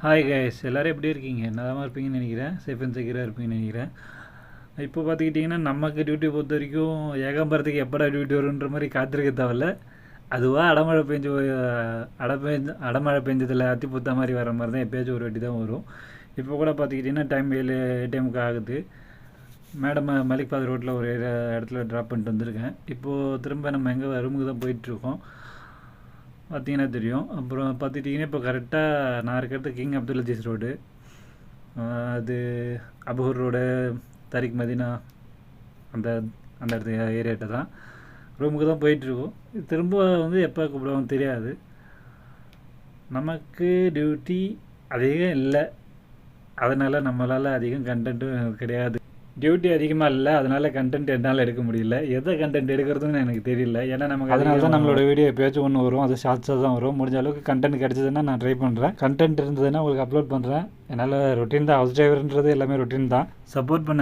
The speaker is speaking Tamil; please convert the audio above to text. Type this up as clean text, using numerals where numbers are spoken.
ஹாய் கைஸ், எல்லோரும் எப்படி இருக்கீங்க? நலமாக இருப்பீங்கன்னு நினைக்கிறேன். சேஃப் அண்ட் செக்யூராக இருப்பீங்கன்னு நினைக்கிறேன். இப்போ பார்த்துக்கிட்டிங்கன்னா நமக்கு டியூட்டி பொறுத்த வரைக்கும் ஏகாம்பரத்துக்கு எப்படா டியூட்டி வருன்ற மாதிரி காத்திருக்க தேவையில்ல. அதுவாக அடமழை பெஞ்சதில் அத்தி புத்தா மாதிரி வர மாதிரி தான் எப்போயாச்சும் ஒரு வாட்டி தான் வரும். இப்போ கூட பார்த்துக்கிட்டிங்கன்னா டைம் 7 ஆகுது. மேடம் மலிக்பாத் ரோட்டில் ஒரு இடத்துல ட்ராப் பண்ணிட்டு வந்திருக்கேன். இப்போது திரும்ப நம்ம எங்கே ரூமுக்கு தான் போயிட்டுருக்கோம், பார்த்தீங்கன்னா தெரியும். அப்புறம் பார்த்துட்டிங்கன்னா இப்போ கரெக்டாக நான் இருக்கிறது கிங் அப்துல் அஜீஸ் ரோடு, அது அபூர் ரோடு, தாரிக் மதினா, அந்த அந்த இடத்து ஏரியாட்ட தான் ரூமுக்கு தான் போயிட்டுருக்கோம். திரும்ப எப்போ கூப்பிடுவோம் தெரியாது. நமக்கு டியூட்டி அதிகம் இல்லை, அதனால் நம்மளால் அதிகம் கண்டென்ட்டும் கிடையாது. டியூட்டி அதிகமாக இல்லை, அதனால் கண்டென்ட் என்னால் எடுக்க முடியல. எதை கண்டென்ட் எடுக்கிறதுன்னு எனக்கு தெரியல. ஏன்னா நமக்கு அதனால தான் நம்மளோட வீடியோ எப்போயாச்சும் ஒன்று வரும், அது ஷார்ட்ஸாக தான் வரும். முடிஞ்ச அளவுக்கு கண்டென்ட் கிடச்சதுன்னா நான் ட்ரை பண்ணுறேன். கண்டென்ட் இருந்ததுன்னா உங்களுக்கு அப்லோட் பண்ணுறேன். என்னால் ரொட்டீன் தான், ஹவுஸ் டிரைவர்ன்றது எல்லாமே ரொட்டீன் தான். சப்போர்ட் பண்ண